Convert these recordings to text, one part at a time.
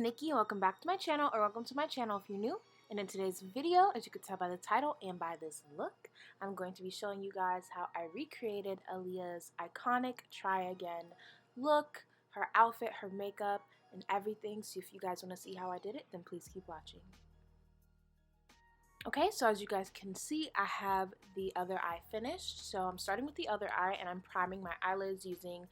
Nikki and welcome back to my channel, or welcome to my channel if you're new. And in today's video, as you can tell by the title and by this look, I'm going to be showing you guys how I recreated Aaliyah's iconic try again look, her outfit, her makeup, and everything. So if you guys want to see how I did it, then please keep watching. Okay, so as you guys can see, I have the other eye finished. So I'm starting with the other eye and I'm priming my eyelids using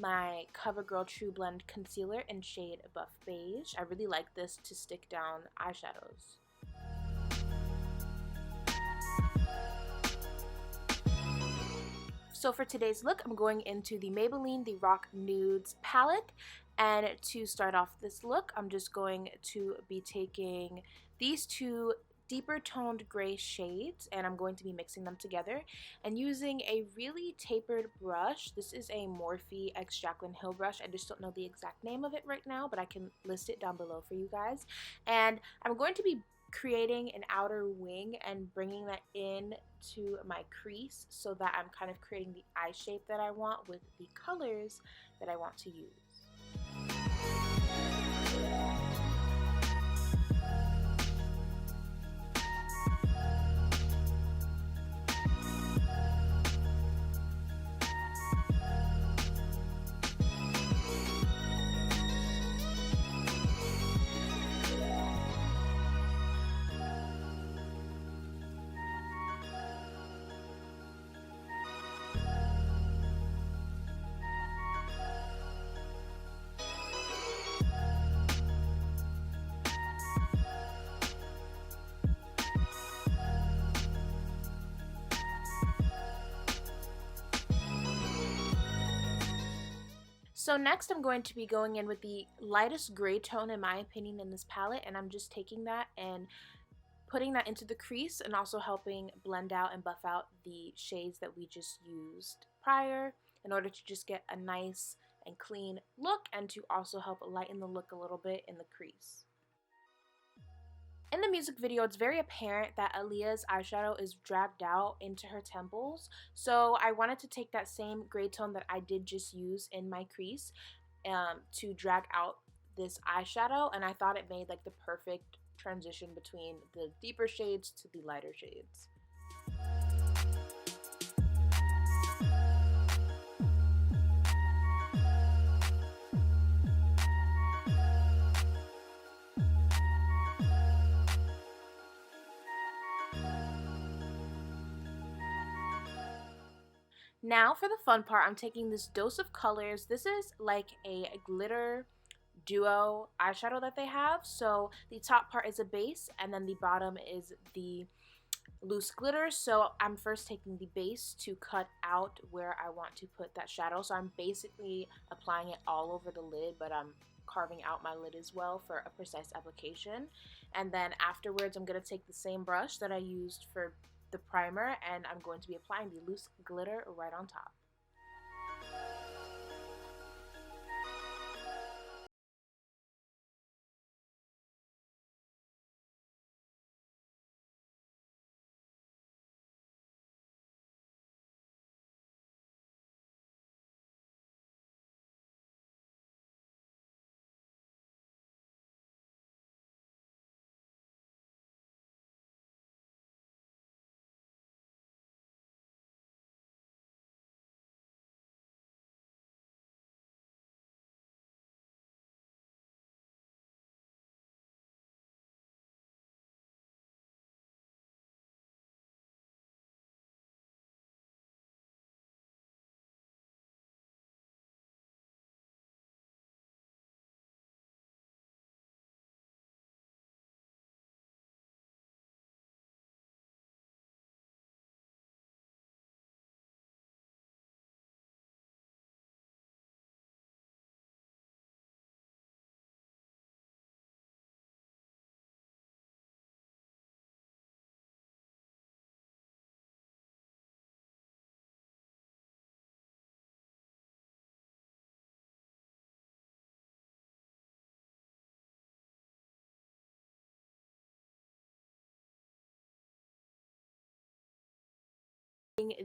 my CoverGirl True Blend Concealer in shade Buff Beige. I really like this to stick down eyeshadows. So for today's look, I'm going into the Maybelline The Rock Nudes palette. And to start off this look, I'm just going to be taking these two deeper toned gray shades and I'm going to be mixing them together and using a really tapered brush. This is a Morphe X Jaclyn Hill brush. I just don't know the exact name of it right now, but I can list it down below for you guys. And I'm going to be creating an outer wing and bringing that in to my crease so that I'm kind of creating the eye shape that I want with the colors that I want to use. So next I'm going to be going in with the lightest gray tone in my opinion in this palette, and I'm just taking that and putting that into the crease and also helping blend out and buff out the shades that we just used prior in order to just get a nice and clean look and to also help lighten the look a little bit in the crease. In the music video, it's very apparent that Aaliyah's eyeshadow is dragged out into her temples, so I wanted to take that same gray tone that I did just use in my crease to drag out this eyeshadow, and I thought it made like the perfect transition between the deeper shades to the lighter shades. Now for the fun part, I'm taking this Dose of Colors. This is like a glitter duo eyeshadow that they have. So the top part is a base and then the bottom is the loose glitter. So I'm first taking the base to cut out where I want to put that shadow. So I'm basically applying it all over the lid, but I'm carving out my lid as well for a precise application. And then afterwards I'm going to take the same brush that I used for the primer and I'm going to be applying the loose glitter right on top.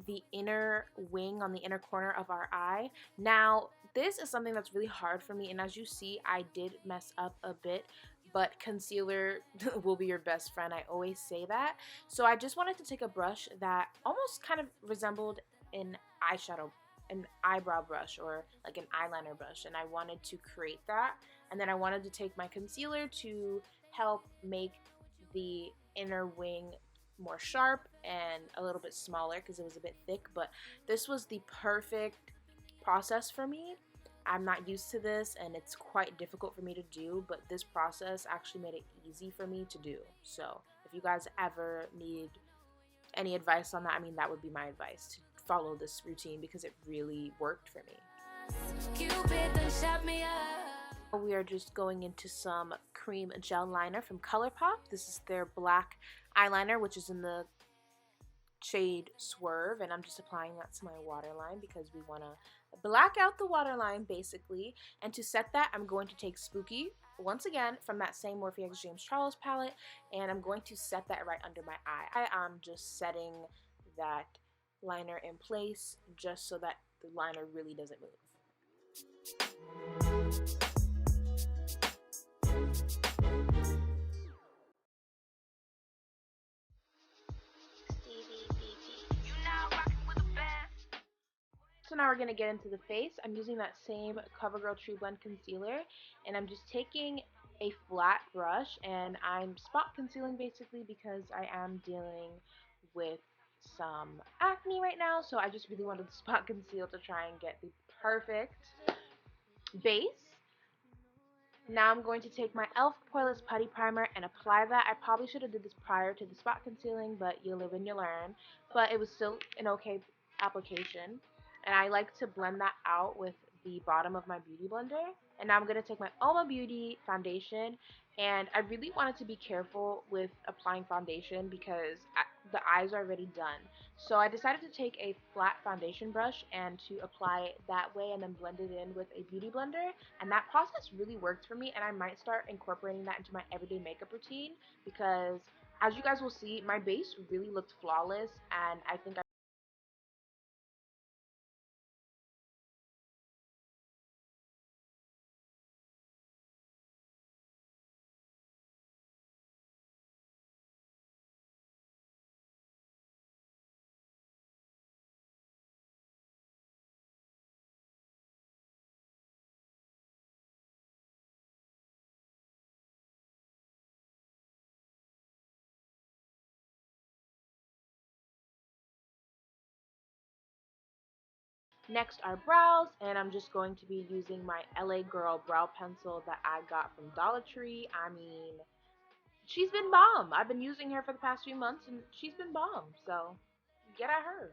The inner wing on the inner corner of our eye. Now this is something that's really hard for me, and as you see, I did mess up a bit, but concealer will be your best friend. I always say that. So I just wanted to take a brush that almost kind of resembled an eyeshadow, an eyebrow brush, or like an eyeliner brush, and I wanted to create that. And then I wanted to take my concealer to help make the inner wing more sharp and a little bit smaller because it was a bit thick, but this was the perfect process for me. I'm not used to this and it's quite difficult for me to do, but this process actually made it easy for me to do. So if you guys ever need any advice on that, I mean, that would be my advice, to follow this routine because it really worked for me. We are just going into some cream gel liner from Colourpop. This is their black eyeliner, which is in the shade Swerve, and I'm just applying that to my waterline because we want to black out the waterline basically. And to set that, I'm going to take Spooky once again from that same Morphe x James Charles palette, and I'm going to set that right under my eye. I'm just setting that liner in place just so that the liner really doesn't move. So now we're going to get into the face. I'm using that same CoverGirl True Blend concealer, and I'm just taking a flat brush and I'm spot concealing basically because I am dealing with some acne right now, so I just really wanted to spot conceal to try and get the perfect base. Now I'm going to take my E.L.F. Poreless Putty Primer and apply that. I probably should have did this prior to the spot concealing, but you live and you learn. But it was still an okay application. And I like to blend that out with the bottom of my beauty blender. And now I'm going to take my Uoma Beauty foundation, and I really wanted to be careful with applying foundation because the eyes are already done. So I decided to take a flat foundation brush and to apply it that way and then blend it in with a beauty blender, and that process really worked for me, and I might start incorporating that into my everyday makeup routine because, as you guys will see, my base really looked flawless, and I think next are brows, and I'm just going to be using my LA Girl brow pencil that I got from Dollar Tree. I mean, she's been bomb. I've been using her for the past few months and she's been bomb, so get at her.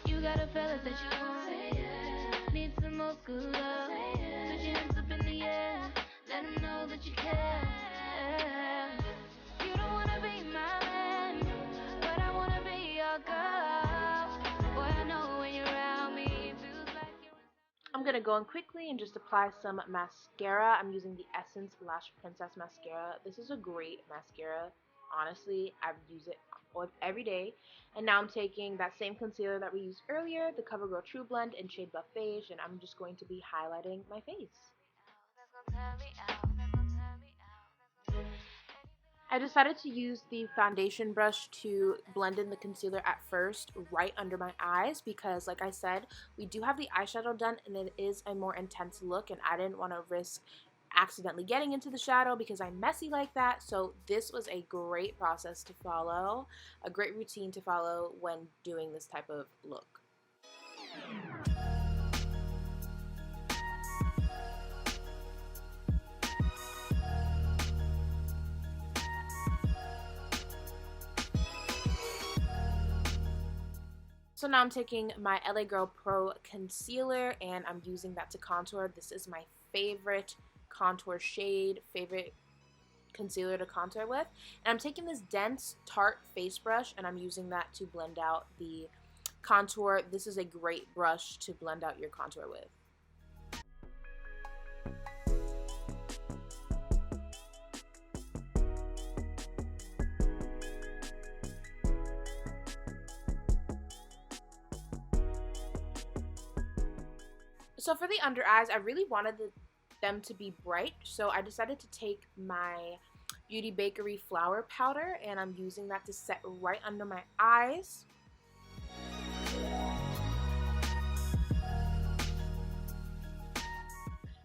You got a fella that you want, need some more good love, put your hands up in the air, let him know that you care. You don't wanna be my man, but I wanna be your girl. Boy, I know when you're around me, it feels like you're... I'm gonna go in quickly and just apply some mascara. I'm using the Essence Lash Princess Mascara. This is a great mascara. Honestly, I use it every day. And now I'm taking that same concealer that we used earlier, the CoverGirl True Blend in shade Buff Beige, and I'm just going to be highlighting my face. I decided to use the foundation brush to blend in the concealer at first right under my eyes because, like I said, we do have the eyeshadow done and it is a more intense look, and I didn't want to risk accidentally getting into the shadow because I'm messy like that. So this was a great process to follow, a great routine to follow when doing this type of look. So now I'm taking my LA Girl Pro Concealer and I'm using that to contour. This is my favorite contour shade, favorite concealer to contour with. And I'm taking this dense Tarte face brush and I'm using that to blend out the contour. This is a great brush to blend out your contour with. So for the under eyes, I really wanted them to be bright, so I decided to take my Beauty Bakery flour powder, and I'm using that to set right under my eyes.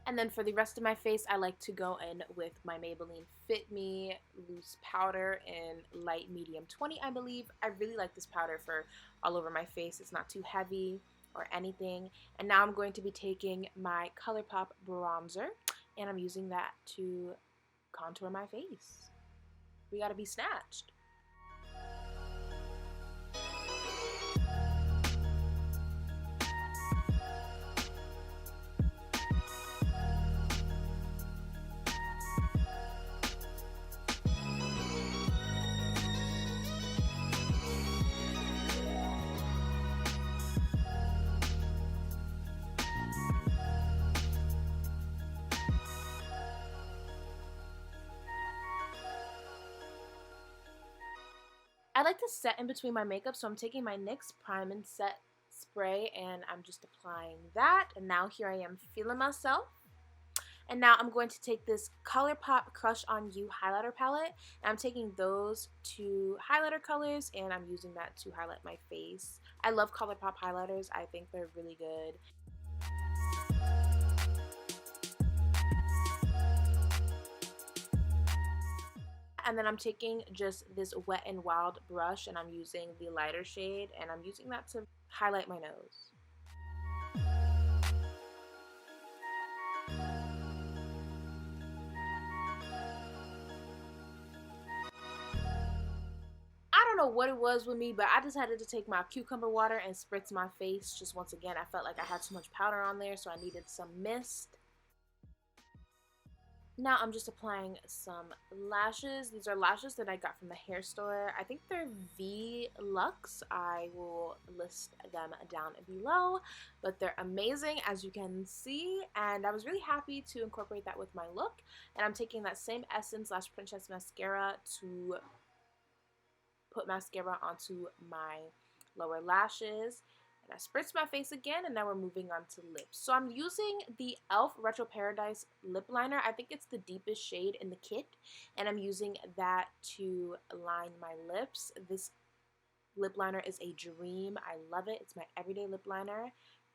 And then for the rest of my face, I like to go in with my Maybelline Fit Me loose powder in light medium 20, I believe. I really like this powder for all over my face. It's not too heavy or anything. And now I'm going to be taking my Colourpop bronzer, and I'm using that to contour my face. We gotta be snatched. I like to set in between my makeup, so I'm taking my NYX Prime and Set spray and I'm just applying that. And now here I am feeling myself. And now I'm going to take this Colourpop Crush on You highlighter palette, and I'm taking those two highlighter colors and I'm using that to highlight my face. I love Colourpop highlighters. I think they're really good. And then I'm taking just this Wet n Wild brush and I'm using the lighter shade and I'm using that to highlight my nose. I don't know what it was with me, but I decided to take my cucumber water and spritz my face. Just once again, I felt like I had too much powder on there, so I needed some mist. Now I'm just applying some lashes. These are lashes that I got from the hair store. I think they're Vluxe. I will list them down below, but they're amazing as you can see, and I was really happy to incorporate that with my look. And I'm taking that same Essence Lash Princess mascara to put mascara onto my lower lashes. I spritzed my face again, and now we're moving on to lips. So I'm using the E.L.F. Retro Paradise lip liner. I think it's the deepest shade in the kit, and I'm using that to line my lips. This lip liner is a dream. I love it. It's my everyday lip liner.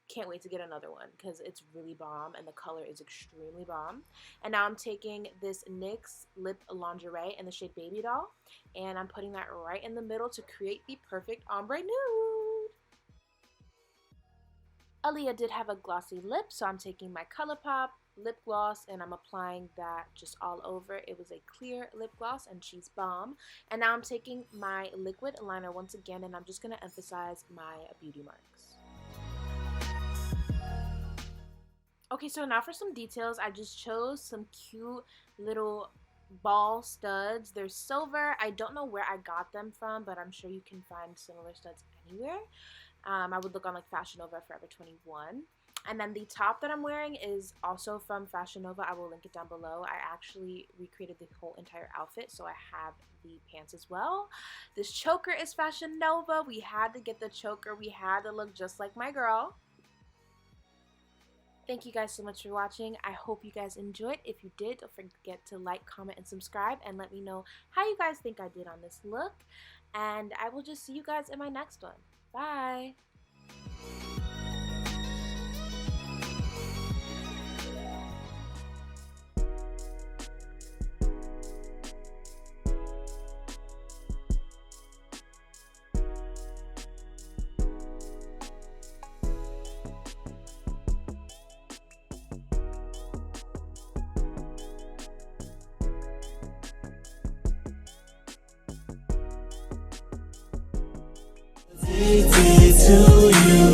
Can't wait to get another one because it's really bomb and the color is extremely bomb. And now I'm taking this NYX Lip Lingerie in the shade Baby Doll, and I'm putting that right in the middle to create the perfect ombre nude. Aaliyah did have a glossy lip, so I'm taking my Colourpop lip gloss and I'm applying that just all over. It was a clear lip gloss and she's bomb. And now I'm taking my liquid liner once again and I'm just going to emphasize my beauty marks. Okay, so now for some details. I just chose some cute little ball studs. They're silver. I don't know where I got them from, but I'm sure you can find similar studs anywhere. I would look on like Fashion Nova, Forever 21. And then the top that I'm wearing is also from Fashion Nova. I will link it down below. I actually recreated the whole entire outfit, so I have the pants as well. This choker is Fashion Nova. We had to get the choker. We had to look just like my girl. Thank you guys so much for watching. I hope you guys enjoyed. If you did, don't forget to like, comment, and subscribe, and let me know how you guys think I did on this look. And I will just see you guys in my next one. Bye! To you.